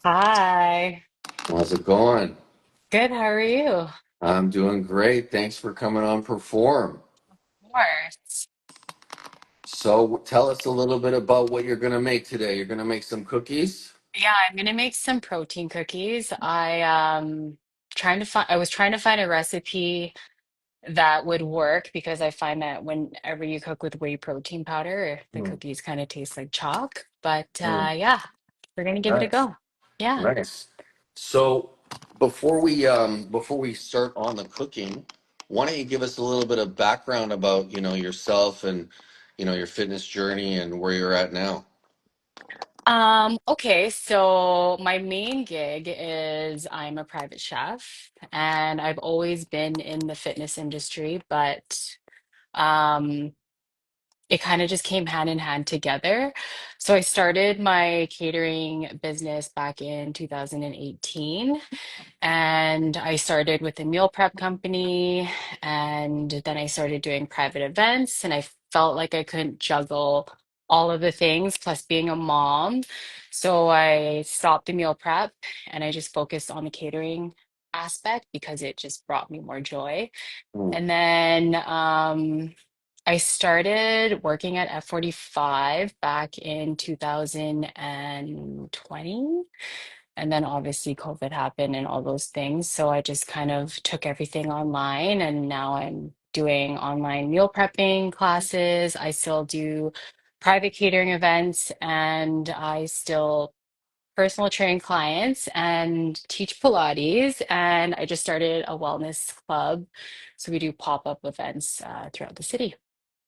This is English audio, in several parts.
Hi. How's it going? Good, how are you? I'm doing great. Thanks for coming on Perform. Of course. So tell us a little bit about what you're going to make today. You're going to make some cookies? Yeah, I'm gonna make some protein cookies. I was trying to find a recipe that would work because I find that whenever you cook with whey protein powder, the Hmm. cookies kind of taste like chalk. But Hmm. yeah, we're gonna give it a Nice. go. Yeah. Nice. So before we start on the cooking, why don't you give us a little bit of background about, yourself and, your fitness journey and where you're at now? Okay, so my main gig is I'm a private chef and I've always been in the fitness industry, but um it kind of just came hand in hand together. So I started my catering business back in 2018, and I started with a meal prep company, and then I started doing private events, and I felt like I couldn't juggle all of the things plus being a mom. So I stopped the meal prep and I just focused on the catering aspect because it just brought me more joy. Hmm. And then I started working at F45 back in 2020. And then obviously COVID happened and all those things. So I just kind of took everything online and now I'm doing online meal prepping classes. I still do private catering events and I still personal train clients and teach Pilates. And I just started a wellness club. So we do pop-up events throughout the city.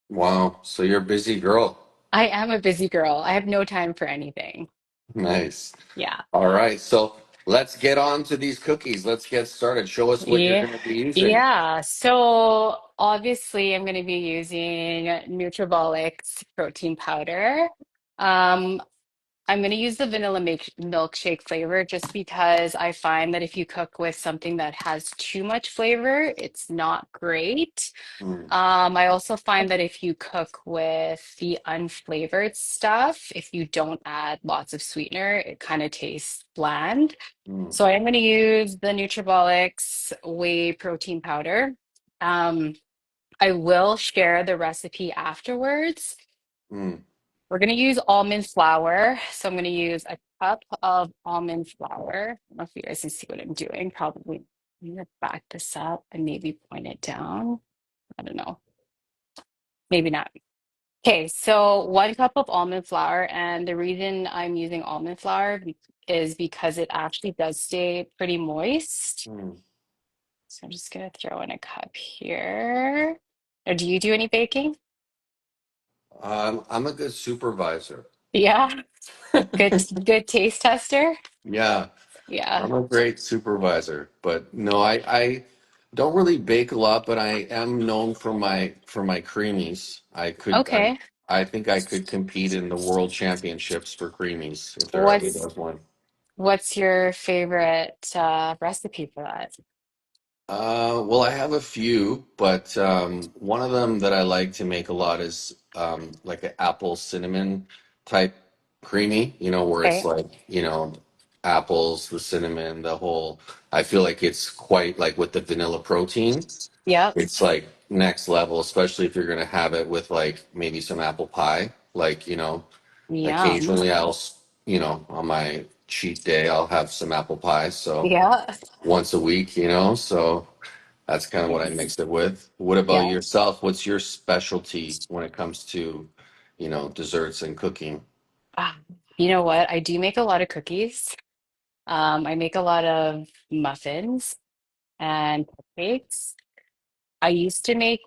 Wow. So you're a busy girl. I am a busy girl. I have no time for anything. Nice. Yeah. All right. So let's get on to these cookies. Let's get started. Show us what you're Yeah. going to be using. Yeah. So obviously I'm going to be using Nutrabolics protein powder. Um, I'm going to use the milkshake flavor just because I find that if you cook with something that has too much flavor, it's not great. Mm, I also find that if you cook with the unflavored stuff, if you don't add lots of sweetener, it kind of tastes bland. mm, So I am going to use the Nutrabolics whey protein powder. Um, I will share the recipe afterwards. mm. We're going to use almond flour. So I'm going to use a cup of almond flour. I don't know if you guys can see what I'm doing. Probably I'm going to back this up and maybe point it down. I don't know. Maybe not. Okay, so 1 cup of almond flour, and the reason I'm using almond flour is because it actually does stay pretty moist. Mm. So I'm just gonna throw in a cup here. Or do you do any baking? I'm a good supervisor. Yeah, good taste tester. Yeah, Yeah. I'm a great supervisor. But no, I don't really bake a lot, but I am known for my creamies. Okay. I think I could compete in the world championships for creamies if there ever What's was one. what's your favorite recipe for that? Well, I have a few, but one of them that I like to make a lot is like an apple cinnamon type creamy, where it's Okay. like, apples, the cinnamon, the whole. I feel like it's quite like with the vanilla protein, Yep. it's like next level, especially if you're gonna have it with like maybe some apple pie. Like, Yum. occasionally on my cheat day, I'll have some apple pie. So Yeah. once a week, so. That's kind of what I Nice. mixed it with. What about Yeah. yourself? What's your specialty when it comes to, desserts and cooking? Ah, you know what? I do make a lot of cookies. I make a lot of muffins and cupcakes. I used to make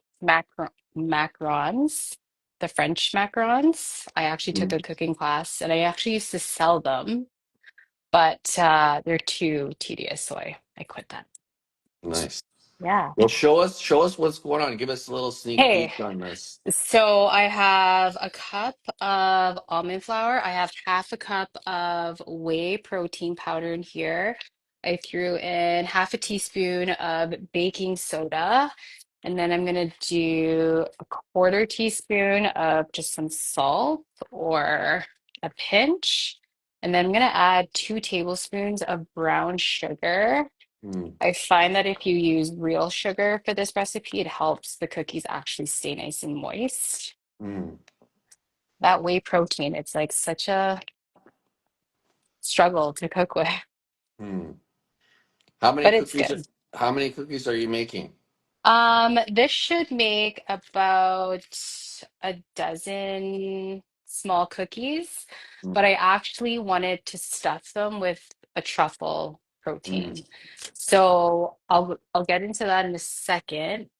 macarons, the French macarons. I actually took Mm, a cooking class and I actually used to sell them, but they're too tedious, so I quit that. nice. Yeah. Well, show us what's going on. Give us a little sneak Hey, peek on this. so I have a cup of almond flour. I have half a cup of whey protein powder in here. I threw in half a teaspoon of baking soda. And then I'm gonna do a quarter teaspoon of just some salt or a pinch. And then I'm going to add 2 tablespoons of brown sugar. Mm, I find that if you use real sugar for this recipe, it helps the cookies actually stay nice and moist. mm, That whey protein, it's like such a struggle to cook with, mm. How many but it's cookies? good. How many cookies are you making? This should make about a dozen small cookies, but I Mm, actually wanted to stuff them with a truffle mm, protein. So I'll get into that in a second.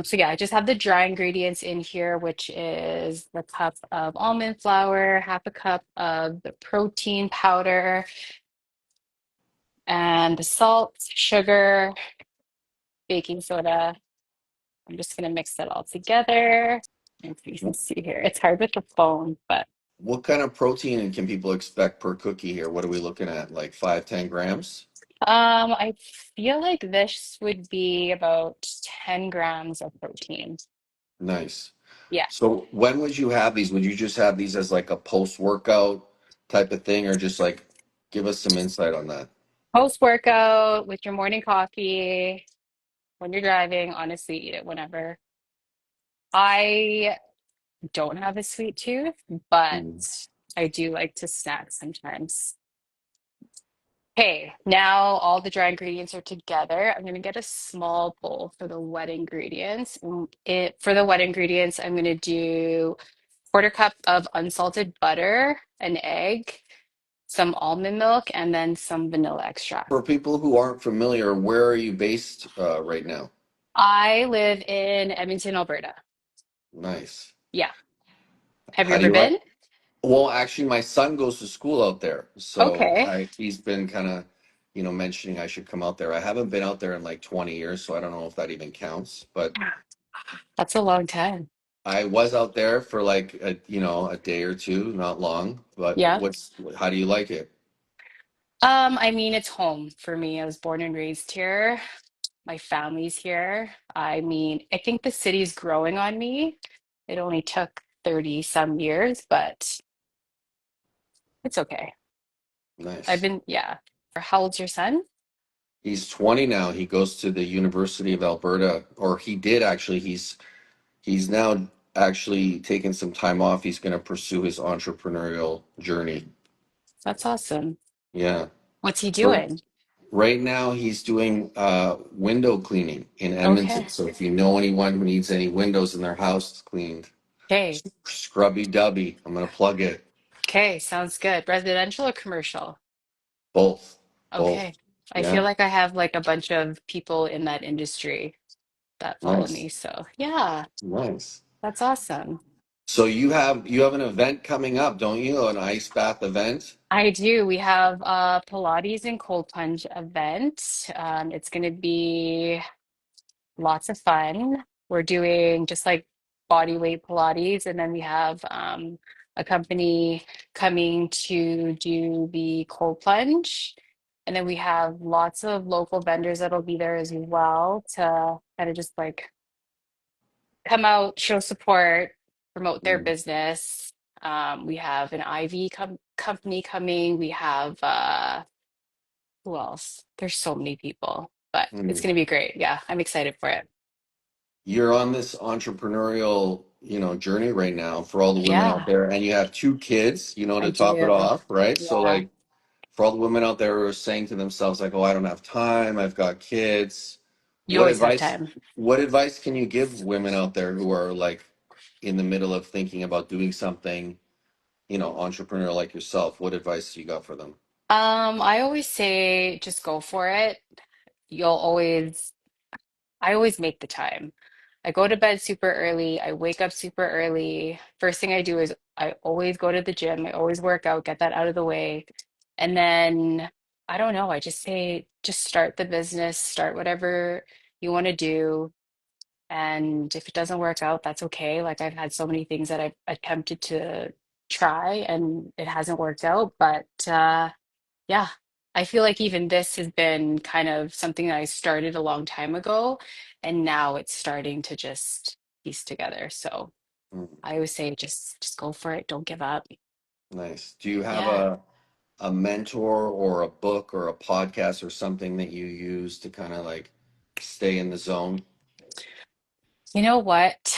So yeah, I just have the dry ingredients in here, which is the cup of almond flour, half a cup of the protein powder, and the salt, sugar, baking soda. I'm just gonna mix that all together. And so you can see here, it's hard with the phone, but what kind of protein can people expect per cookie here? What are we looking at? Like 5, 10 grams? I feel like this would be about 10 grams of protein. Nice. Yeah. So when would you have these? Would you just have these as like a post-workout type of thing, or just like give us some insight on that? Post-workout with your morning coffee, when you're driving, honestly, eat it whenever. I don't have a sweet tooth, but Mm, I do like to snack sometimes. Okay, now all the dry ingredients are together. I'm going to get a small bowl for the wet ingredients. For the wet ingredients, I'm going to do quarter cup of unsalted butter, an egg, some almond milk, and then some vanilla extract. For people who aren't familiar, where are you based right now? I live in Edmonton, Alberta. Nice. Yeah. Have you How do ever you like? been? Well, actually, my son goes to school out there, so Okay. he's been kind of, mentioning I should come out there. I haven't been out there in like 20 years, so I don't know if that even counts. But That's a long time. I was out there for like a day or two, not long. But Yeah. how do you like it? I mean, it's home for me. I was born and raised here. My family's here. I mean, I think the city's growing on me. It only took 30 some years, but it's okay. I've Nice. been, yeah. How old's your son? He's 20 now. He goes to the University of Alberta, or he did actually. He's now actually taking some time off. He's going to pursue his entrepreneurial journey. That's awesome. Yeah. What's he So doing? right now he's doing window cleaning in Okay. Edmonton. So if you know anyone who needs any windows in their house cleaned, Okay. scrubby dubby, I'm going to plug it. Okay. Sounds good. Residential or commercial? Both. Both. Okay. I feel Yeah. like I have like a bunch of people in that industry that follow Nice. me. So yeah, Nice. that's awesome. So you have an event coming up, don't you? An ice bath event? I do. We have a Pilates and cold plunge event. It's going to be lots of fun. We're doing just like body weight Pilates, and then we have a company coming to do the cold plunge. And then we have lots of local vendors that'll be there as well to kind of just like come out, show support, promote their Mm, business. We have an IV company coming. We have who else? There's so many people, but it's mm. going to be great. Yeah, I'm excited for it. You're on this entrepreneurial, journey right now for all the women out Yeah, there, and you have 2 kids, I to top it do. off, right? So Yeah, like for all the women out there who are saying to themselves like, "Oh, I don't have time. I've got kids." you What always have advice time. what advice can you give women out there who are like in the middle of thinking about doing something, entrepreneur like yourself? What advice you got for them? I always say just go for it. You'll always I always make the time. I go to bed super early. I wake up super early. First thing I do is I always go to the gym. I always work out, get that out of the way. And then I don't know, I just say just start the business, start whatever you want to do. And if it doesn't work out, that's okay. Like I've had so many things that I've attempted to try and it hasn't worked out. But yeah, I feel like even this has been kind of something that I started a long time ago, and now it's starting to just piece together. So Mm, I always say just go for it, don't give up. nice. Do you have Yeah. a mentor or a book or a podcast or something that you use to kind of like stay in the zone? You know what?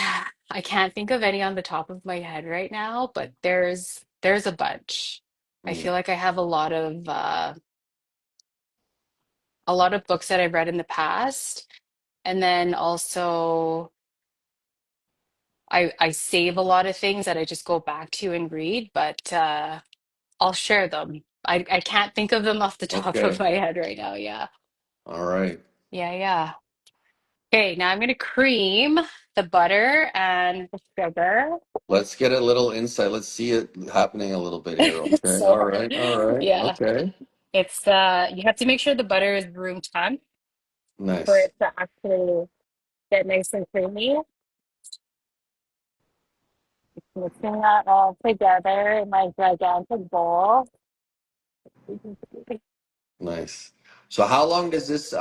I can't think of any on the top of my head right now, but there's a bunch. I Mm, feel like I have a lot of books that I've read in the past, and then also I save a lot of things that I just go back to and read, but I'll share them. I can't think of them off the top of okay. my head right now. Yeah. All right. Yeah, yeah. Okay, now I'm gonna cream the butter and the sugar. Let's get a little insight. Let's see it happening a little bit here. Okay. So, All right. All right. yeah, Okay. it's you have to make sure the butter is room temp for Nice. it to actually get nice and creamy. Mixing that all together in my gigantic bowl. Nice. So how long does this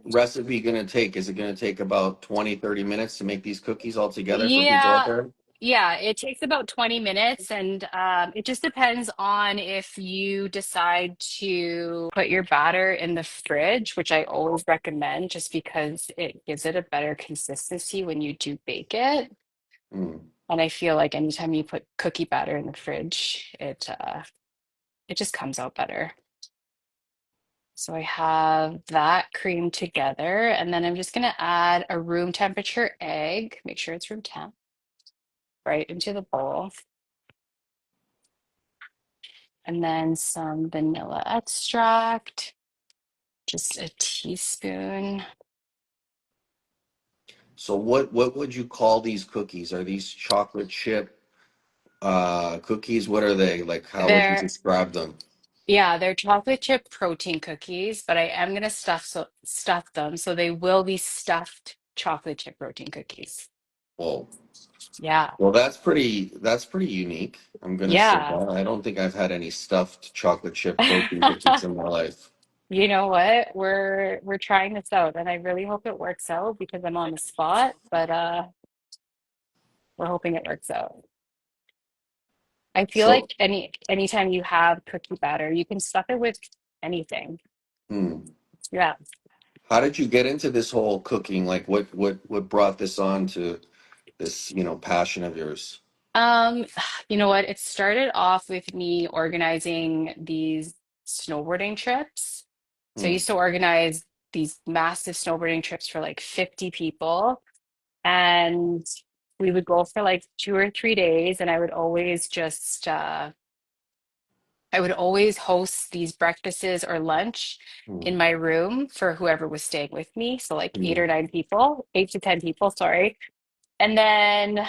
recipe gonna take? Is it gonna take about 20, 30 minutes to make these cookies all together for people out Yeah, there? yeah, it takes about 20 minutes, and it just depends on if you decide to put your batter in the fridge, which I always recommend just because it gives it a better consistency when you do bake it. Mm. And I feel like anytime you put cookie batter in the fridge, it just comes out better. So I have that cream together, and then I'm just gonna add a room temperature egg, make sure it's room temp, right into the bowl. And then some vanilla extract, just a teaspoon. So what would you call these cookies? Are these chocolate chip cookies? What are they? Like how would you They're, describe them? yeah, they're chocolate chip protein cookies, but I am gonna stuff them, so they will be stuffed chocolate chip protein cookies. Whoa. Yeah, Well, that's pretty unique. I'm gonna say yeah. that. I don't think I've had any stuffed chocolate chip protein cookies in my life. You know what? We're trying this out, and I really hope it works out because I'm on the spot, but we're hoping it works out. I feel So, like anytime you have cookie batter, you can stuff it with anything. hmm. Yeah. How did you get into this whole cooking? Like what brought this on to this, passion of yours? Um, you know what? It started off with me organizing these snowboarding trips. So I Hmm. used to organize these massive snowboarding trips for like 50 people. And we would go for like 2 or 3 days, and I would always host these breakfasts or lunch Hmm. in my room for whoever was staying with me. So like eight Hmm. or nine people, 8 to 10 people, sorry. And then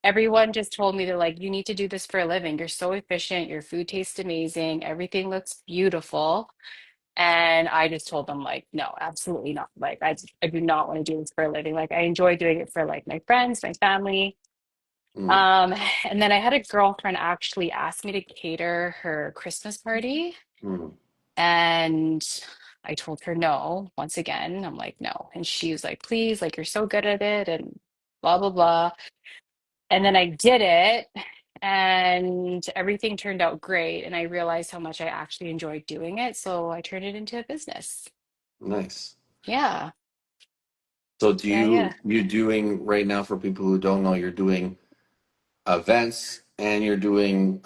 everyone just told me, they're like, you need to do this for a living. You're so efficient. Your food tastes amazing. Everything looks beautiful. And I just told them, like, no, absolutely not. Like, I do not want to do this for a living. Like, I enjoy doing it for like my friends, my family. Hmm. Um, and then I had a girlfriend actually ask me to cater her Christmas party. Hmm. And I told her no once again. I'm like, no. And she was like, please, like, you're so good at it and blah, blah, blah. And then I did it, and everything turned out great. And I realized how much I actually enjoyed doing it. So I turned it into a business. Nice. Yeah. So do Yeah. you Yeah. you doing right now for people who don't know, you're doing events and you're doing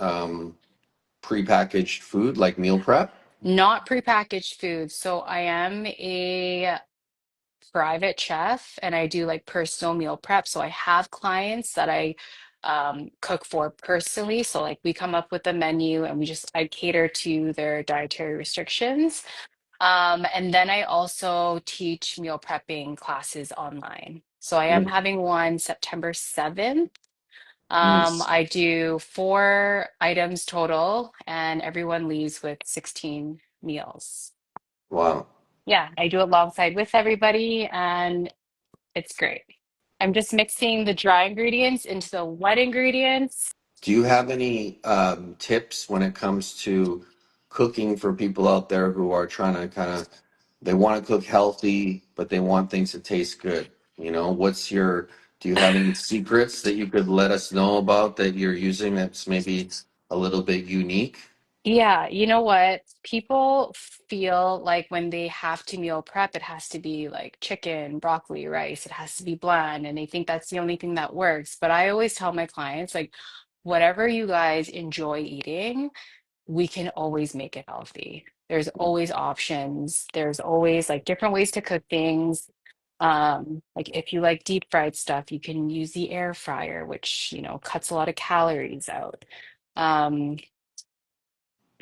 prepackaged food like meal prep? Not prepackaged food. So I am a private chef and I do like personal meal prep. So I have clients that I cook for personally. So like we come up with a menu and I cater to their dietary restrictions. And then I also teach meal prepping classes online. So I am Nice. having one September 7th. Nice. I do 4 items total, and everyone leaves with 16 meals. Wow. Yeah, I do it alongside with everybody, and it's great. I'm just mixing the dry ingredients into the wet ingredients. Do you have any tips when it comes to cooking for people out there who are trying to they want to cook healthy, but they want things to taste good? Do you have any secrets that you could let us know about that you're using that's maybe a little bit unique? Yeah, you know what? People feel like when they have to meal prep, it has to be like chicken, broccoli, rice. It has to be bland, and they think that's the only thing that works. But I always tell my clients, like, whatever you guys enjoy eating, we can always make it healthy. There's always options. There's always like different ways to cook things. Like if you like deep fried stuff, you can use the air fryer, which, cuts a lot of calories out. Um,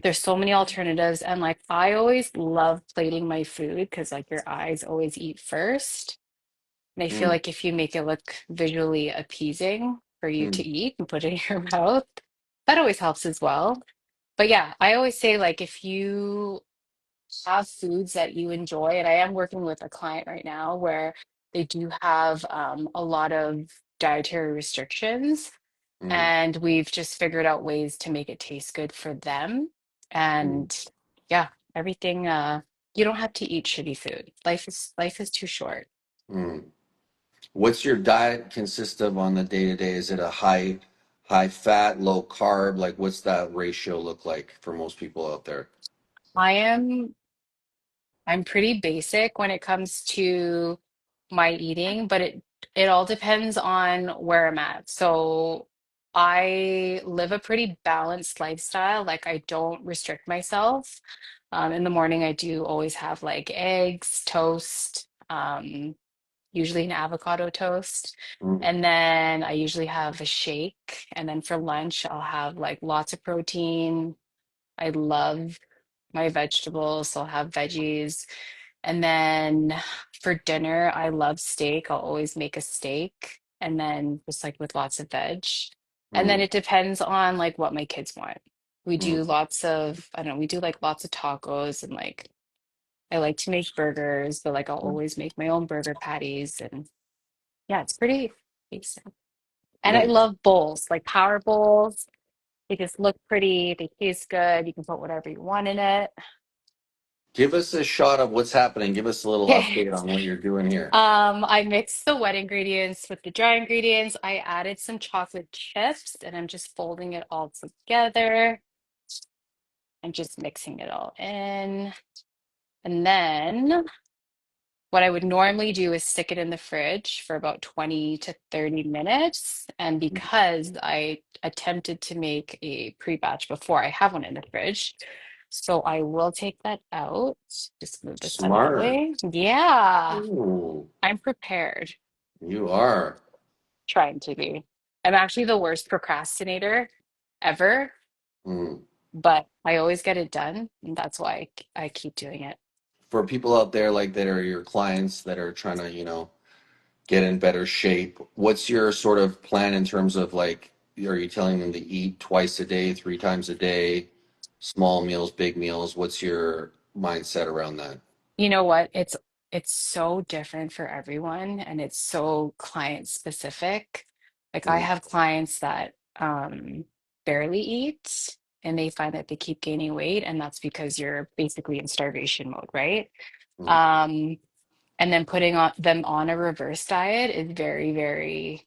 there's so many alternatives, and like I always love plating my food because like your eyes always eat first. And I feel Mm, like if you make it look visually appeasing for you to mm, eat and put it in your mouth, that always helps as well. But yeah, I always say like if you have foods that you enjoy, and I am working with a client right now where they do have a lot of dietary restrictions, mm, and we've just figured out ways to make it taste good for them. mm, And yeah, everything you don't have to eat shitty food. Life is too short. mm. What's your diet consist of on the day to day? Is it a high fat, low carb? Like what's that ratio look like for most people out there? I am I'm pretty basic when it comes to my eating, but it all depends on where I'm at. So I live a pretty balanced lifestyle. Like I don't restrict myself. In the morning, I do always have like eggs, toast, usually an avocado toast. Mm, And then I usually have a shake. And then for lunch, I'll have like lots of protein. I love my vegetables, so I'll have veggies. And then for dinner, I love steak. I'll always make a steak and then just like with lots of veg. And then mm, it depends on like what my kids want. We do mm, lots of, I don't know, we do like lots of tacos and like I like to make burgers, but like I'll mm. always make my own burger patties. And yeah, it's pretty basic. And I Nice. love bowls, like power bowls. They just look pretty, they taste good. You can put whatever you want in it. Give us a shot of what's happening. Give us a little Okay. update on what you're doing here. I mixed the wet ingredients with the dry ingredients. I added some chocolate chips and I'm just folding it all together and just mixing it all in. And then what I would normally do is stick it in the fridge for about 20 to 30 minutes. And because I attempted to make a pre-batch before, I have one in the fridge. So I will take that out. Just move this out of the Smart. way. Yeah, Ooh, I'm prepared. you are. Trying to be. I'm actually the worst procrastinator ever, Mm. but I always get it done, and that's why I keep doing it. For people out there like that are your clients that are trying to, get in better shape, what's your sort of plan in terms of like, are you telling them to eat twice a day, three times a day, small meals, big meals? What's your mindset around that? You know what? It's so different for everyone, and it's so client specific. Like I Mm, have clients that barely eat, and they find that they keep gaining weight, and that's because you're basically in starvation mode, right? mm, Um, and then putting them on a reverse diet is very, very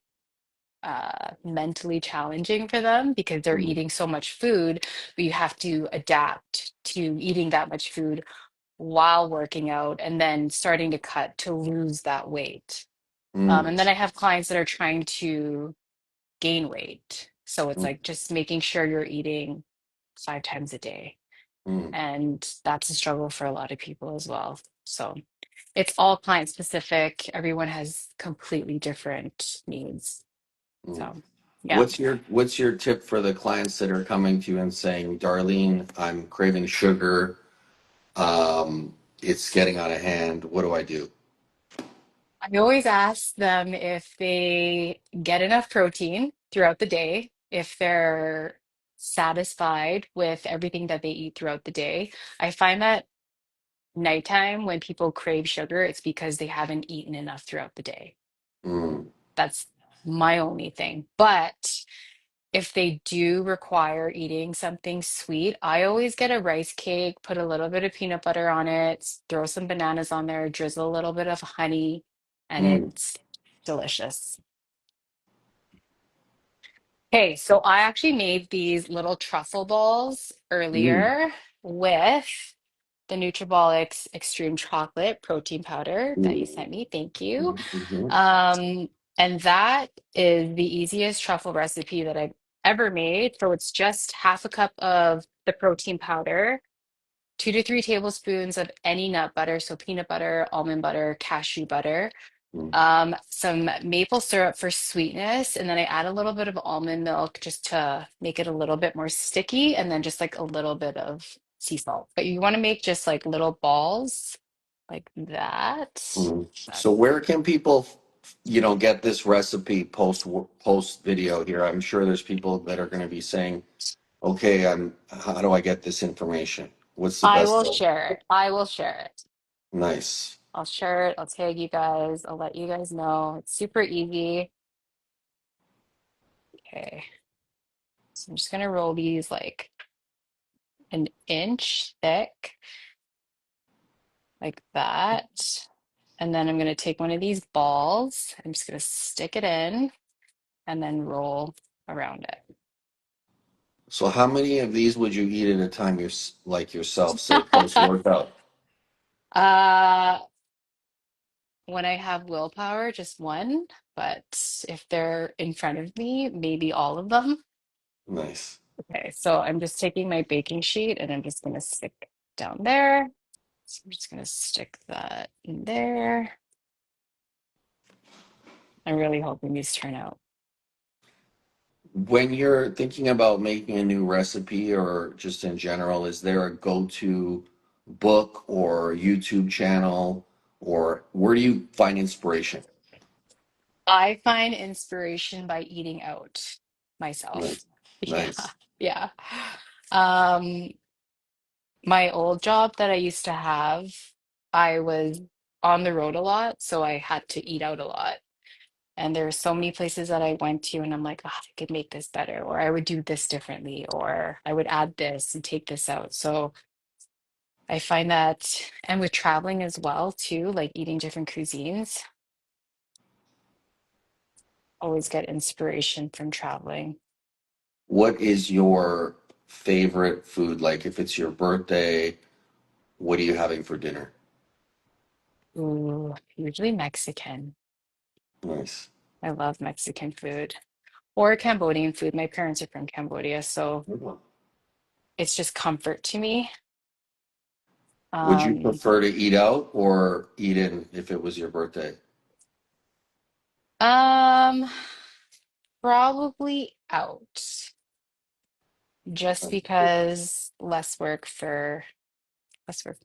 mentally challenging for them because they're mm, eating so much food, but you have to adapt to eating that much food while working out and then starting to cut to lose that weight. And then mm, I have clients that are trying to gain weight. So it's mm, like just making sure you're eating 5 times a day. mm, And that's a struggle for a lot of people as well. So it's all client specific. Everyone has completely different needs. mm. So, yeah. What's your tip for the clients that are coming to you and saying, Darlene, I'm craving sugar. It's getting out of hand. What do I do? I always ask them if they get enough protein throughout the day, if they're satisfied with everything that they eat throughout the day. I find that nighttime when people crave sugar, it's because they haven't eaten enough throughout the day. Mm, That's my only thing. But if they do require eating something sweet, I always get a rice cake, put a little bit of peanut butter on it, throw some bananas on there, drizzle a little bit of honey, and mm. it's delicious. Okay, so I actually made these little truffle balls Mm, earlier with the Nutrabolics Extreme Chocolate Protein Powder that you mm, sent me. Thank you. mhm, Um, and that is the easiest truffle recipe that I've ever made. So it's just half a cup of the protein powder, 2 to 3 tablespoons of any nut butter, so peanut butter, almond butter, cashew butter, mm. some maple syrup for sweetness, and then I add a little bit of almond milk just to make it a little bit more sticky, and then just like a little bit of sea salt. But you want to make just like little balls like that. Mm. That- So where can people, get this recipe post video here? I'm sure there's people that are going to be saying, "Okay, how do I get this information? What's the I best will way?" share it. I will share it. Nice. I'll share it. I'll tag you guys. I'll let you guys know. It's super easy. Okay. So I'm just gonna roll these like an inch thick, like that. And then I'm going to take one of these balls. I'm just going to stick it in and then roll around it. So how many of these would you eat at a time, like yourself, say post workout? uh, when I have willpower, just one. But if they're in front of me, maybe all of them. Nice. Okay, so I'm just taking my baking sheet and I'm just going to stick down there. So I'm just going to stick that in there. I'm really hoping these turn out. When you're thinking about making a new recipe or just in general, is there a go-to book or YouTube channel, or where do you find inspiration? I find inspiration by eating out myself. Nice. Yeah, Nice. yeah. Um, my old job that I used to have, I was on the road a lot, so I had to eat out a lot. And there were so many places that I went to, and I'm like, oh, I could make this better, or I would do this differently, or I would add this and take this out. So I find that, and with traveling as well, too, like eating different cuisines, always get inspiration from traveling. What is your favorite food? Like if it's your birthday, what are you having for dinner? Ooh, usually Mexican. Nice. I love Mexican food or Cambodian food. My parents are from Cambodia, so Good one. it's just comfort to me. Would you Um, prefer to eat out or eat in if it was your birthday? um, Probably out, just because less work for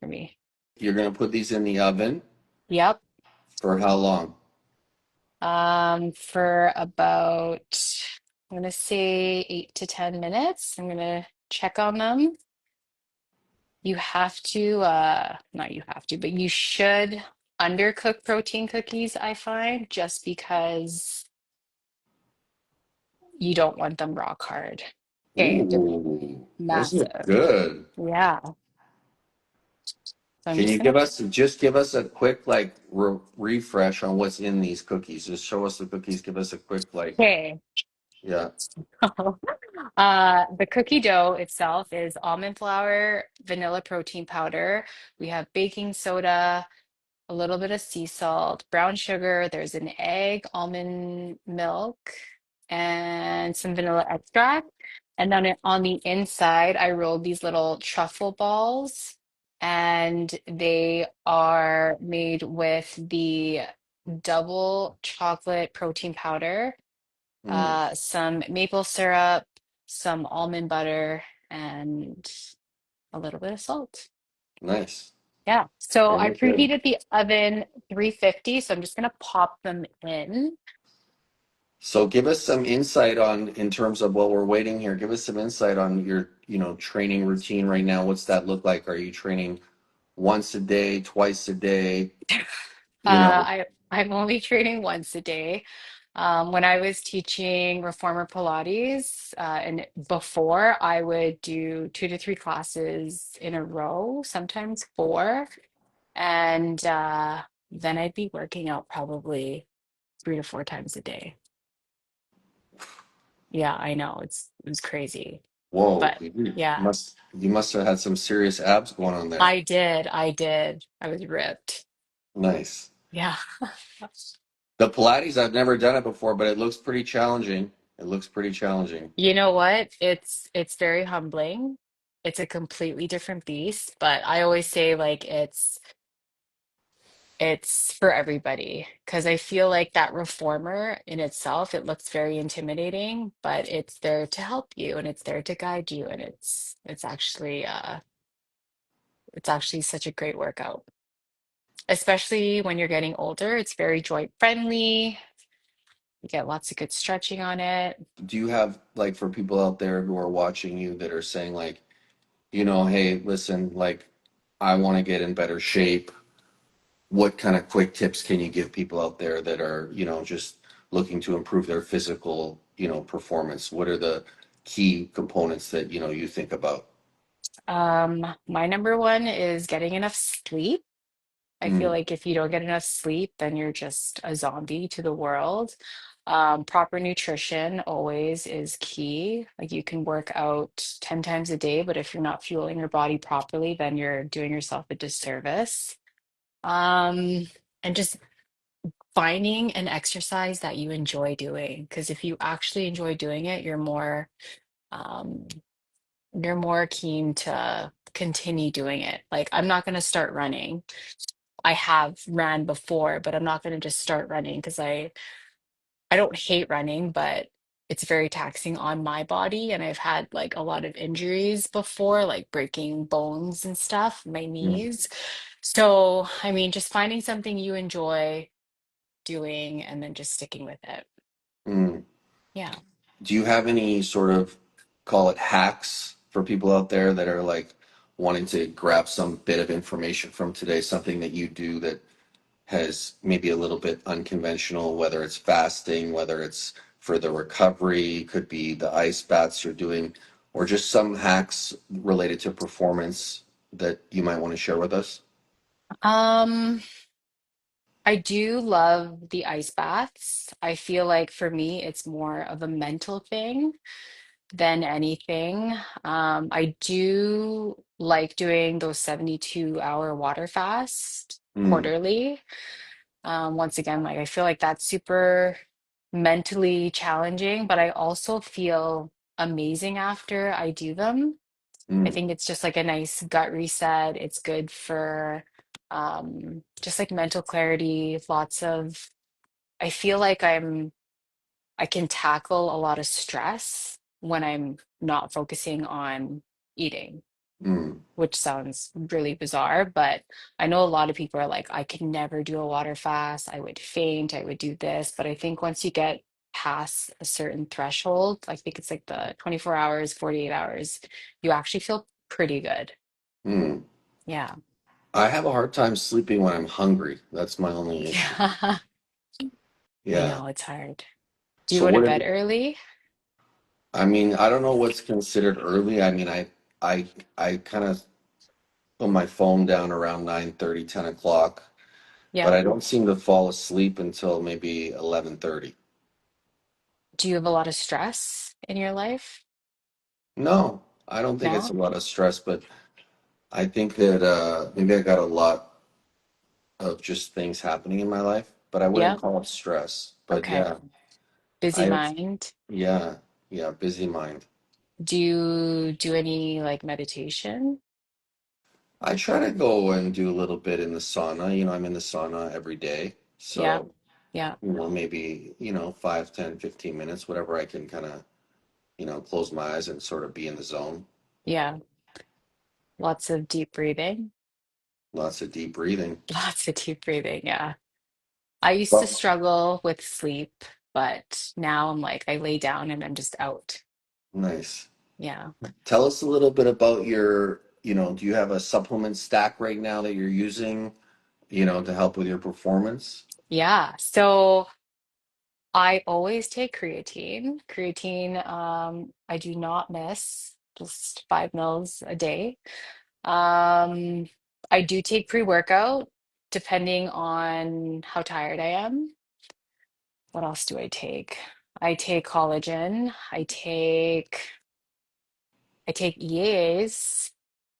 me. You're going to put these in the oven Yep. for how long? For about, I'm gonna say 8 to 10 minutes. I'm gonna check on them. You have to, not you have to, but you should undercook protein cookies, I find, just because you don't want them rock hard. Okay, they're Ooh, those look massive. good. Yeah. So I'm Can just you gonna, give us a quick like refresh on what's in these cookies? Just show us the cookies. Give us a quick like, okay. yeah. The cookie dough itself is almond flour, vanilla protein powder. We have baking soda, a little bit of sea salt, brown sugar. There's an egg, almond milk, and some vanilla extract. And then on the inside, I rolled these little truffle balls, and they are made with the double chocolate protein powder, Mm, some maple syrup, some almond butter, and a little bit of salt. nice. Yeah. So They I look good. preheated the oven 350. So I'm just gonna pop them in. So give us some insight on, in terms of while we're waiting here, give us some insight on your, training routine right now. What's that look like? Are you training once a day, twice a day? You know, I'm only training once a day. When I was teaching reformer Pilates, and before I would do 2 to 3 classes in a row, sometimes four, and then I'd be working out probably 3 to 4 times a day. Yeah, I know. It was crazy. Whoa, But yeah, you must have had some serious abs going on there. I did. I did. I was ripped. Nice. Yeah. The Pilates, I've never done it before, but it looks pretty challenging. It looks pretty challenging. You know what? It's very humbling. It's a completely different beast, but I always say like it's for everybody because I feel like that reformer in itself, it looks very intimidating, but it's there to help you and it's there to guide you and it's actually such a great workout. Especially when you're getting older, it's very joint friendly. You get lots of good stretching on it. Do you have, like, for people out there who are watching you that are saying, like, hey, listen, like, I want to get in better shape. What kind of quick tips can you give people out there that are, just looking to improve their physical, performance? What are the key components that, you think about? My number one is getting enough sleep. I feel Mm, like if you don't get enough sleep, then you're just a zombie to the world. Proper nutrition always is key. Like you can work out 10 times a day, but if you're not fueling your body properly, then you're doing yourself a disservice. Um, and just finding an exercise that you enjoy doing. Because if you actually enjoy doing it, um, you're more keen to continue doing it. Like I'm not going to start running. I have ran before, but I'm not going to just start running because I don't hate running, but it's very taxing on my body and I've had like a lot of injuries before, like breaking bones and stuff, my mm, knees. So, I mean, just finding something you enjoy doing and then just sticking with it. mm. Yeah. Do you have any sort of, call it, hacks for people out there that are like wanting to grab some bit of information from today, something that you do that has maybe a little bit unconventional, whether it's fasting, whether it's for the recovery, could be the ice baths you're doing, or just some hacks related to performance that you might want to share with us? Um, I do love the ice baths. I feel like for me, it's more of a mental thing than anything. I do like doing those 72-hour water fast Mm, quarterly. Once again, like I feel like that's super mentally challenging, but I also feel amazing after I do them. I mm, think it's just like a nice gut reset. It's good for just like mental clarity, lots of I feel like I can tackle a lot of stress when I'm not focusing on eating, mm, which sounds really bizarre, but I know a lot of people are like, I could never do a water fast. I would faint. I would do this. But I think once you get past a certain threshold, I think it's like the 24 hours, 48 hours, you actually feel pretty good. mm. Yeah. I have a hard time sleeping when I'm hungry. That's my only issue. Yeah. I Yeah. know it's hard. Do you So go to what bed if, early? I mean, I don't know what's considered early. I mean, I, I kind of put my phone down around 9:30, 10 o'clock, but Yeah. I don't seem to fall asleep until maybe 11:30. Do you have a lot of stress in your life? No, I don't think it's a No? lot of stress, but I think that maybe I got a lot of just things happening in my life, but I wouldn't Yep. call it stress. But Okay. yeah, Busy I, mind. yeah, yeah, busy mind. Do you do any like meditation? I try to go and do a little bit in the sauna. I'm in the sauna every day. Yeah. So, Yeah. maybe, 5, 10, 15 minutes, whatever I can kind of, close my eyes and sort of be in the zone. Yeah. Lots of deep breathing. Lots of deep breathing. Lots of deep breathing. Yeah. I used to Well, struggle with sleep, but now I'm like, I lay down and I'm just out. nice. Yeah. Tell us a little bit about your, do you have a supplement stack right now that you're using, to help with your performance? Yeah. So I always take creatine. Creatine, I do not miss just 5 mils a day. Um, I do take pre-workout depending on how tired I am. What else do I take? I take collagen. I take EAAs,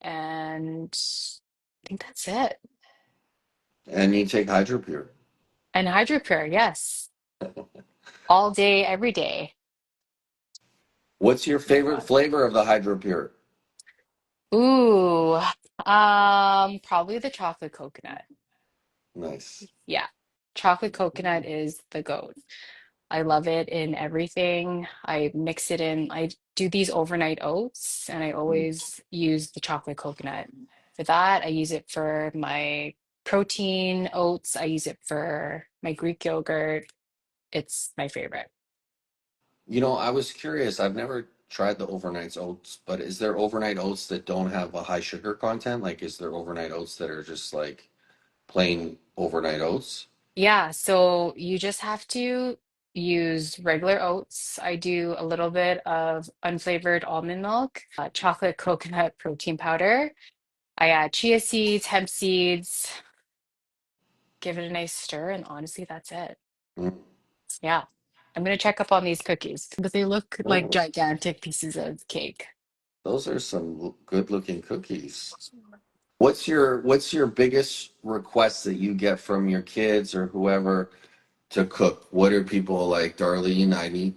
and I think that's it. And you take HydroPure. And HydroPure, yes, all day, every day. What's your favorite flavor of the HydroPure? Ooh, probably the chocolate coconut. Nice. Yeah, chocolate coconut is the goat. I love it in everything. I mix it in. I do these overnight oats, and I Mm. always use the chocolate coconut for that. I use it for my protein oats. I use it for my Greek yogurt. It's my favorite. You know, I was curious. I've never tried the overnight oats, but is there overnight oats that don't have a high sugar content? Like, is there overnight oats that are just like plain overnight oats? Yeah, so you just have to use regular oats. I do a little bit of unflavored almond milk, chocolate coconut protein powder. I add chia seeds, hemp seeds, give it a nice stir, and honestly, that's it. Mm. Yeah. I'm gonna check up on these cookies, but they look like Oh, gigantic pieces of cake. those are some good looking cookies. What's your biggest request that you get from your kids or whoever to cook? What are people like, Darlene, I need,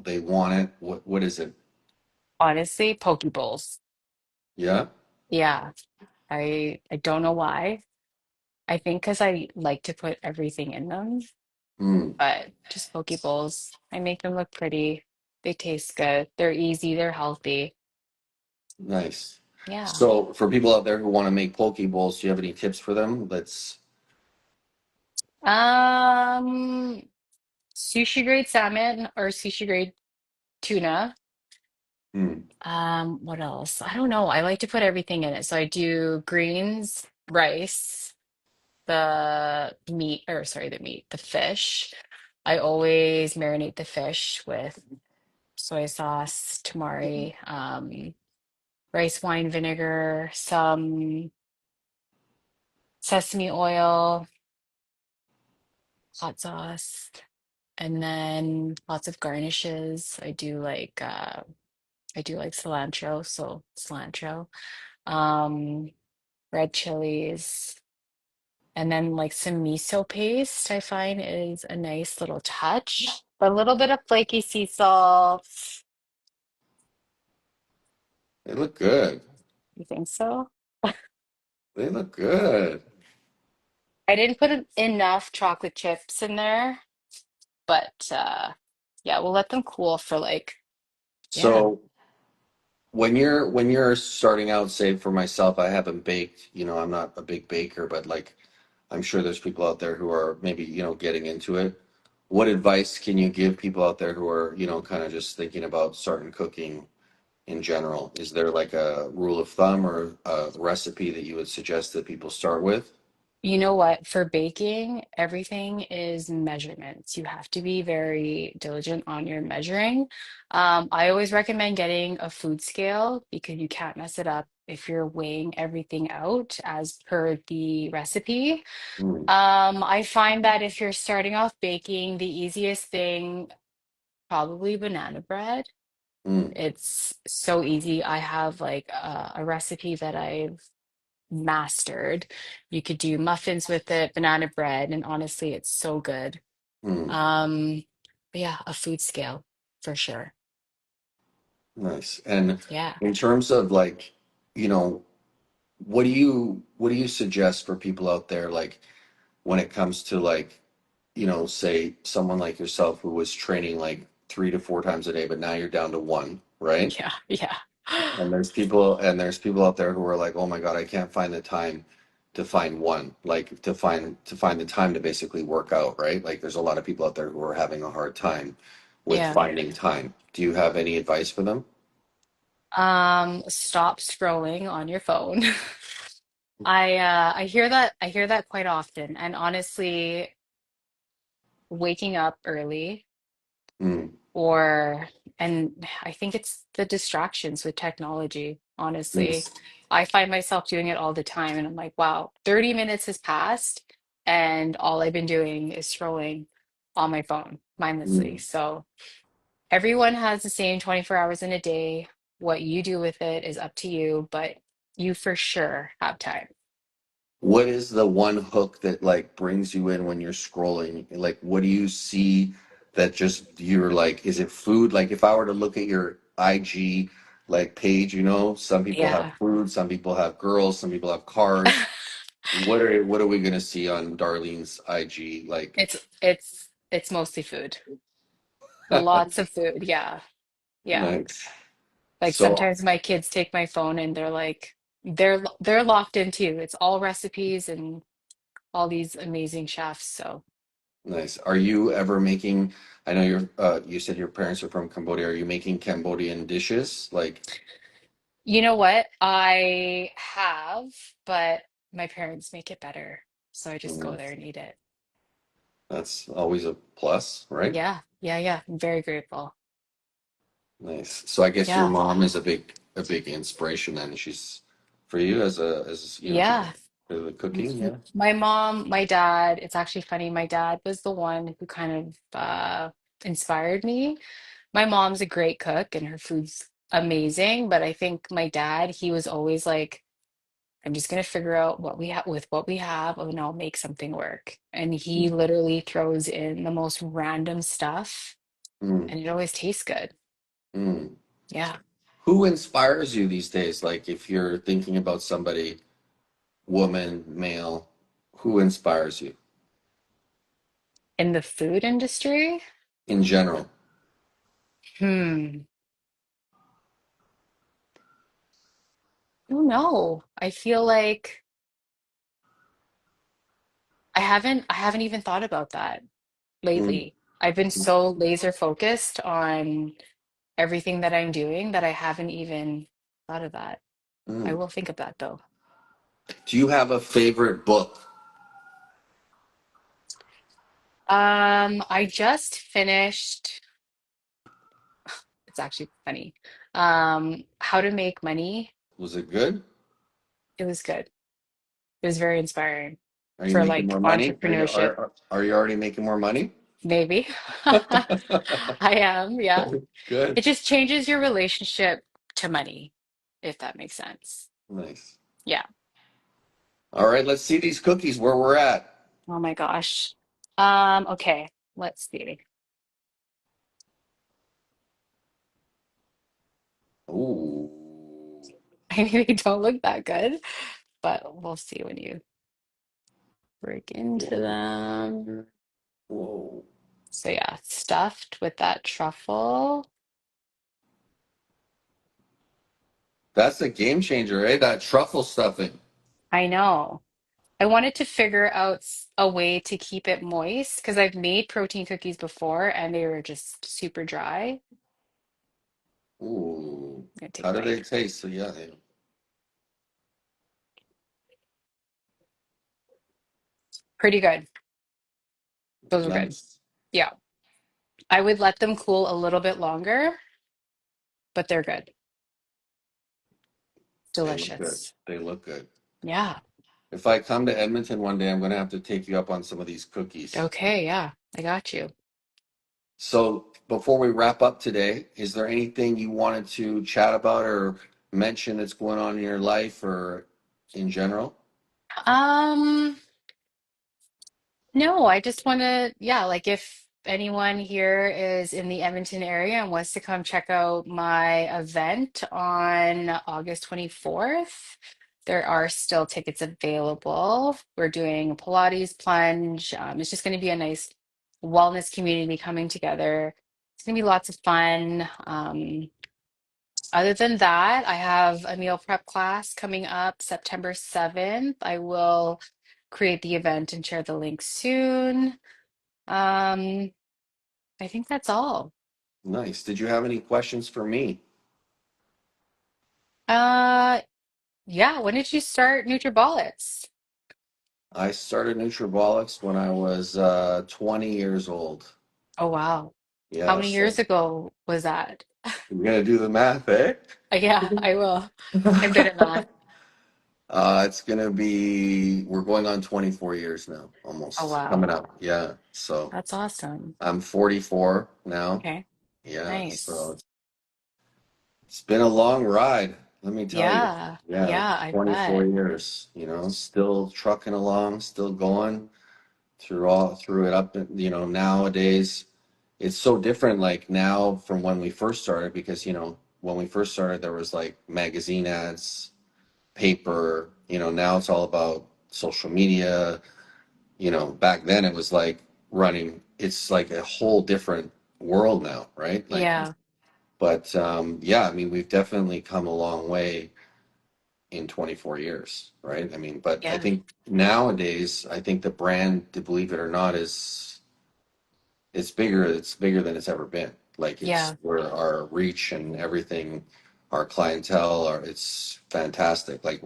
they want it. What is it? Honestly, poke bowls. Yeah? Yeah, I don't know why. I think because I like to put everything in them, Mm, but just poke bowls. I make them look pretty. They taste good. They're easy. They're healthy. nice. Yeah. So for people out there who want to make poke bowls, do you have any tips for them? That's Um, Sushi grade salmon or sushi grade tuna. mm, What else? I don't know. I like to put everything in it. So I do greens, rice, the fish. I always marinate the fish with soy sauce, tamari, rice wine vinegar, some sesame oil, hot sauce, and then lots of garnishes. I do like cilantro, so cilantro. Um, red chilies. And then like some miso paste, I find is a nice little touch. A little bit of flaky sea salt. they look good. You think so? They look good. I didn't put enough chocolate chips in there, but yeah, we'll let them cool for like, yeah. So when you're starting out, say for myself, I haven't baked, I'm not a big baker, but like I'm sure there's people out there who are maybe, getting into it. What advice can you give people out there who are, kind of just thinking about starting cooking in general? Is there like a rule of thumb or a recipe that you would suggest that people start with? You know what? For baking, everything is measurements. You have to be very diligent on your measuring. I always recommend getting a food scale because you can't mess it up if you're weighing everything out as per the recipe. Mm, I find that if you're starting off baking, the easiest thing, probably banana bread. mm, It's so easy. I have like a recipe that I've mastered. You could do muffins with it, banana bread, and honestly, it's so good. mm. Um, but yeah, a food scale for sure. Nice. And Yeah. in terms of like, you know, what do you suggest for people out there like when it comes to like, say someone like yourself who was training like 3 to 4 times a day, but now you're down to one, right? Yeah, yeah. And there's people out there who are like, oh my God, I can't find the time to find one, like to find the time to basically work out, right? Like there's a lot of people out there who are having a hard time with Yeah. finding time. Do you have any advice for them? Stop scrolling on your phone. I hear that quite often. And honestly, waking up early Mm, or and I think it's the distractions with technology, honestly. mm, I find myself doing it all the time and I'm like, wow, 30 minutes has passed and all I've been doing is scrolling on my phone mindlessly. mm. So, Everyone has the same 24 hours in a day. What you do with it is up to you, but you for sure have time. What is the one hook that like brings you in when you're scrolling? Like, what do you see that just you're like, is it food? Like, if I were to look at your IG like page, some people have Yeah. food, some people have girls, some people have cars. What are we gonna see on Darlene's IG? Like, It's mostly food. Lots of food. Yeah. Yeah. nice. Like So sometimes my kids take my phone and they're like they're locked in too. It's all recipes and all these amazing chefs. So, nice. Are you ever making? I know you said your parents are from Cambodia. Are you making Cambodian dishes? Like, you know what? I have, but my parents make it better. So I just go mm, there and eat it. that's always a plus, right? Yeah. Yeah, yeah. I'm very grateful. Nice. So I guess your Yeah. mom is a big inspiration then. She's for you Yeah. for the cooking, yeah. My mom, my dad, it's actually funny. My dad was the one who kind of inspired me. My mom's a great cook and her food's amazing, but I think my dad, he was always like, I'm just gonna figure out what we have with what we have and I'll make something work. And he literally throws in the most random stuff Mm, and it always tastes good. mm. Yeah. Who inspires you these days? Like if you're thinking about somebody, woman, male, who inspires you In the food industry, in general? hmm, I don't know. I feel like I haven't even thought about that Mm, lately. I've been so laser focused on everything that I'm doing that I haven't even thought of that. I mm. will think of that though. Do you have a favorite book? I just finished, it's actually funny. How to Make Money. Was it good? It was good. It was very inspiring Are you for making like more money? Are you entrepreneurship. are you already making more money? Maybe. I am, yeah. Good. It just changes your relationship to money, if that makes sense. Nice. Yeah. All right, let's see these cookies where we're at. Oh my gosh. Okay, let's see. Ooh. I mean, they don't look that good, but we'll see when you break into Whoa. them. Whoa. So yeah, stuffed with that truffle. That's a game changer, eh? That truffle stuffing. I know. I wanted to figure out a way to keep it moist because I've made protein cookies before and they were just super dry. Ooh. I'm gonna take How a do they bite. taste? So yeah, Pretty good. Those were good. nice. Yeah. I would let them cool a little bit longer, but they're good. They look good. Delicious. They look good. Yeah. If I come to Edmonton one day, I'm gonna have to take you up on some of these cookies. Okay. Yeah. I got you. So before we wrap up today, is there anything you wanted to chat about or mention that's going on in your life or in general? Um, no, I just want to, yeah, like if anyone here is in the Edmonton area and wants to come check out my event on August 24th, there are still tickets available. We're doing a Pilates plunge. It's just going to be a nice wellness community coming together. It's going to be lots of fun. Other than that, I have a meal prep class coming up September 7th. I will create the event and share the link soon. Um, I think that's all. Nice. Did you have any questions for me? Uh, yeah, when did you start Nutrabolics? I started Nutrabolics when I was 20 years old. Oh, wow. How Yeah, many years so ago was that? we're gonna do the math, eh? Yeah, I will. I'm good at math. It's gonna be, we're going on 24 years now, Oh, almost coming wow. up. Yeah, so That's awesome. I'm 44 now. Okay. Yeah, so Nice. it's been a long ride, let me tell you. Yeah. Yeah, Yeah, I 24 bet. years, still trucking along, still going through it up. Nowadays it's so different, like now from when we first started, because when we first started there was like magazine ads, paper, now it's all about social media. Back then it was like it's like a whole different world now, right? Like, Yeah. but yeah, I mean, we've definitely come a long way in 24 years, right? I mean, but I Yeah. think nowadays, I think the brand, to believe it or not, it's bigger than it's ever been. Like, it's Yeah. where our reach and everything, our clientele it's fantastic. Like,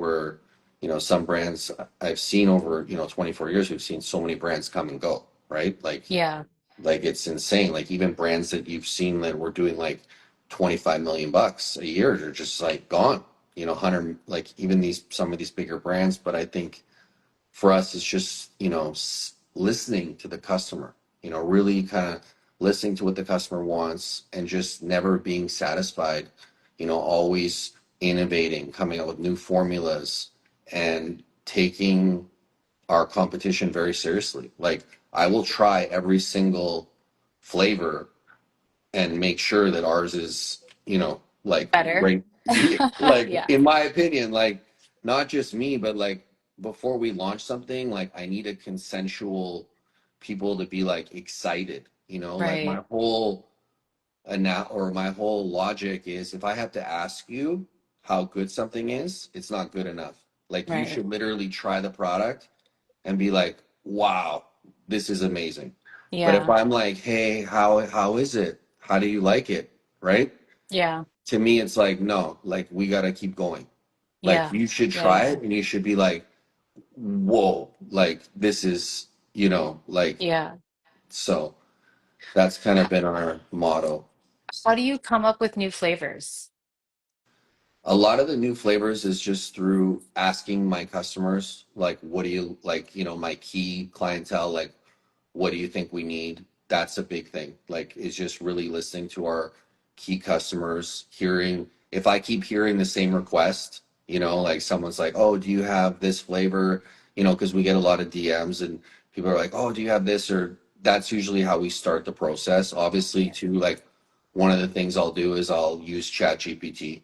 some brands I've seen over 24 years, we've seen so many brands come and go, right? Yeah. Like it's insane. Like, even brands that you've seen that were doing like 25 million bucks a year are just like gone. 100, like even some of these bigger brands. But I think for us, it's just listening to the customer. Really kind of listening to what the customer wants and just never being satisfied. Always innovating, coming up with new formulas, and taking our competition very seriously. Like, I will try every single flavor and make sure that ours is, like Better. right. Like, Yeah. in my opinion, like, not just me, but like before we launch something, like I need a consensual people to be like excited, like Right. my whole logic is, if I have to ask you how good something is, it's not good enough. Like, you Right. should literally try the product and be like, wow, this is amazing. But if Yeah. I'm like, hey, how is it? How do you like it? Right? Yeah. To me, it's like, no, like, we gotta keep going. Like, Yeah. you should Yeah. try Yeah. it and you should be like, whoa, like, this is, like, Yeah. so that's kind of been our motto. How do you come up with new flavors? A lot of the new flavors is just through asking my customers, like, what do you like, my key clientele, like, what do you think we need? That's a big thing. Like, is just really listening to our key customers, hearing if I keep hearing the same request, like someone's like, oh, do you have this flavor? Because we get a lot of DMs and people are like, oh, do you have this? Or that's usually how we start the process. Obviously, Yeah. too, like, one of the things I'll do is I'll use Chat GPT,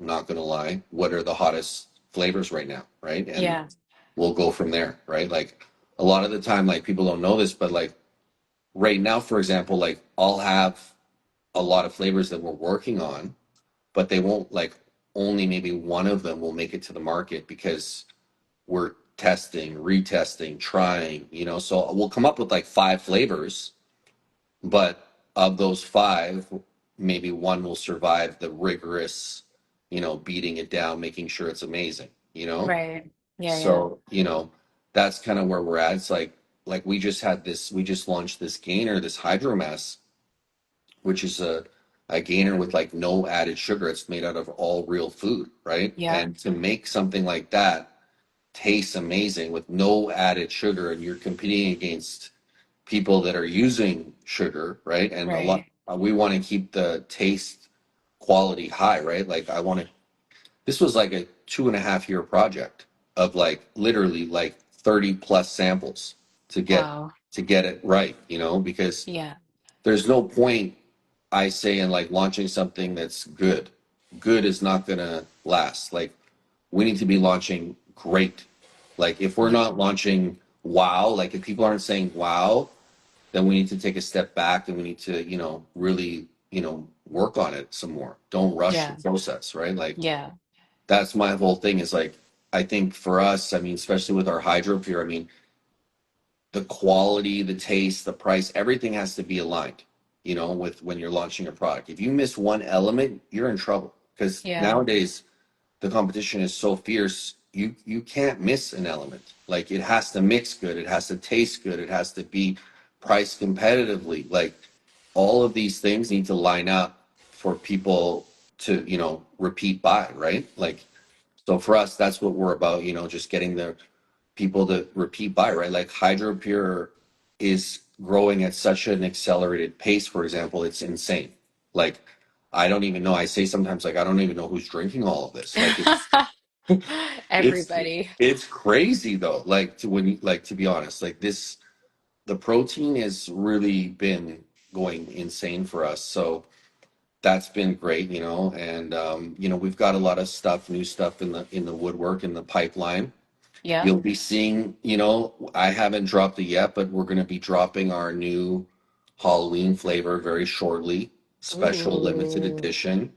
not gonna lie. What are the hottest flavors right now, right? And Yeah. we'll go from there, right? Like, a lot of the time, like, people don't know this, but like right now, for example, like, I'll have a lot of flavors that we're working on, but they won't, like, only maybe one of them will make it to the market because we're testing, retesting, trying, so we'll come up with like 5 flavors, but of those 5, maybe one will survive the rigorous, beating it down, making sure it's amazing, Right. Yeah. Yeah. so, that's kind of where we're at. It's like we just launched this gainer, this hydromass, which is a gainer with like no added sugar. It's made out of all real food, right? Yeah. And to make something like that taste amazing with no added sugar, and you're competing against people that are using sugar, right? And a lot, Right. we want to keep the taste quality high, right? Like, this was like a 2.5 year project of like literally like 30 plus samples to get Wow. to get it right, because Yeah. there's no point, I say, in like launching something that's good. Good is not gonna last. Like, we need to be launching great. Like, if we're Yeah. not launching wow, like if people aren't saying wow, then we need to take a step back and we need to, really, work on it some more. Don't rush the Yeah. process, right? Like, Yeah. that's my whole thing, is like, I think for us, I mean, especially with our hydro pure, I mean, the quality, the taste, the price, everything has to be aligned, with when you're launching a product. If you miss one element, you're in trouble, because Yeah. nowadays the competition is so fierce, you can't miss an element. Like, it has to mix good, it has to taste good, it has to be priced competitively. Like, all of these things need to line up for people to, repeat buy, right? Like, so for us, that's what we're about, just getting the people to repeat buy, right? Like, HydroPure is growing at such an accelerated pace, for example, it's insane. Like, I don't even know. I say sometimes, like, I don't even know who's drinking all of this. Like, it's Everybody. it's crazy though. Like to when you like to be honest, like this the protein has really been going insane for us. So that's been great, and we've got a lot of stuff, new stuff in the woodwork in the pipeline. Yeah. You'll be seeing, I haven't dropped it yet, but we're going to be dropping our new Halloween flavor very shortly, special limited Ooh. edition.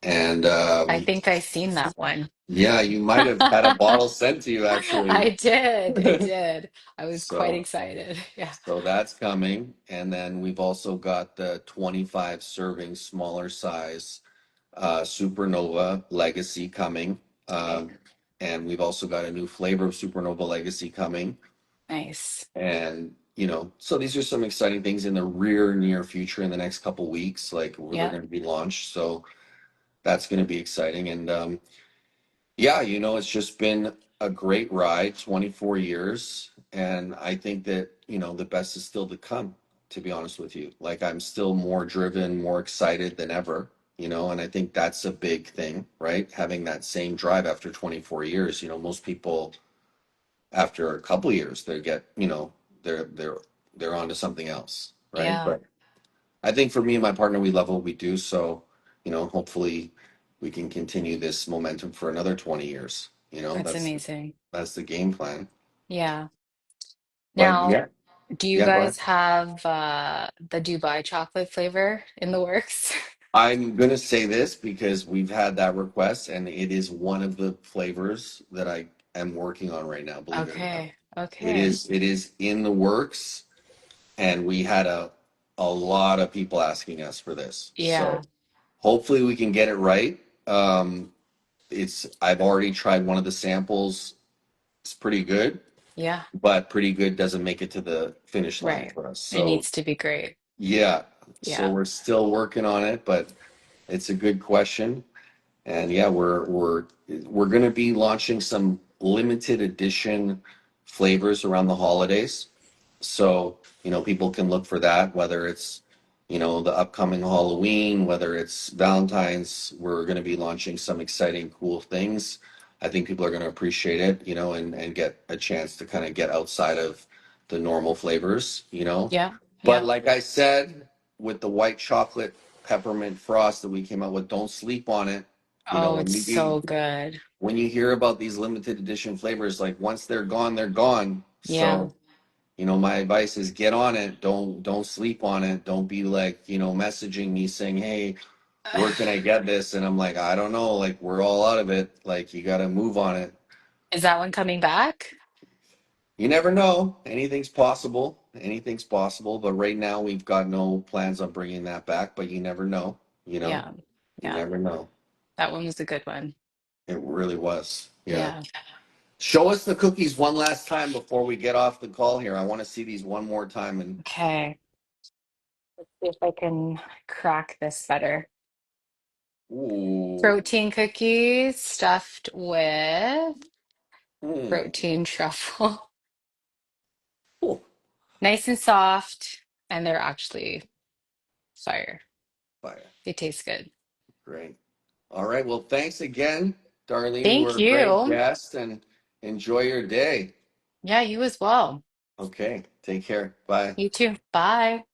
And I think I seen that one. yeah, you might have had a bottle sent to you actually. I did. I did. I was quite So, excited. Yeah. so that's coming. And then we've also got the 25 serving smaller size Supernova Legacy coming. Okay. And we've also got a new flavor of Supernova Legacy coming. Nice. And, so these are some exciting things in the near future in the next couple weeks, like where they're Yeah. going to be launched. So that's going to be exciting. And yeah, it's just been a great ride, 24 years. And I think that, the best is still to come, to be honest with you. Like I'm still more driven, more excited than ever, and I think that's a big thing, right? Having that same drive after 24 years. Most people after a couple years they get, they're on to something else, right? Yeah. But I think for me and my partner, we love what we do. So, hopefully we can continue this momentum for another 20 years. That's amazing. That's the game plan. Yeah. But Now, yeah, do you yeah, go ahead. guys have the Dubai chocolate flavor in the works? I'm gonna say this because we've had that request and it is one of the flavors that I am working on right now, believe it or not. Okay. It Okay. is it is in the works and we had a lot of people asking us for this. So Yeah. hopefully we can get it right. I've already tried one of the samples. It's pretty good, Yeah. but pretty good doesn't make it to the finish line Right. for us. It So needs to be great. yeah, so Yeah. we're still working on it, but it's a good question. And yeah, we're going to be launching some limited edition flavors around the holidays. So, people can look for that, whether it's, the upcoming Halloween, whether it's Valentine's, we're going to be launching some exciting, cool things. I think people are going to appreciate it, and get a chance to kind of get outside of the normal flavors. Yeah. But Yeah. like I said, with the white chocolate peppermint frost that we came out with, don't sleep on it. Oh, When it's so good. you hear about these limited edition flavors, like once they're gone, they're gone. Yeah. So, my advice is get on it. Don't sleep on it. Don't be like, messaging me saying, "Hey, where can I get this?" And I'm like, "I don't know, like we're all out of it. Like you got to move on it." Is that one coming back? You never know. Anything's possible. Anything's possible, but right now we've got no plans on bringing that back, but you never know, you know. Yeah. You Yeah. never know. That one was a good one. It really was. Yeah. Yeah. Show us the cookies one last time before we get off the call here. I want to see these one more time and Okay. Let's see if I can crack this better. ooh. Protein cookies stuffed with Hmm. protein truffle. Cool. Nice and soft, and they're actually fire. Fire. They taste good. Great. All right. Well, thanks again, Darlene. You were Thank a great you. guest and enjoy your day. Yeah, you as well. Okay. Take care. Bye. You too. Bye.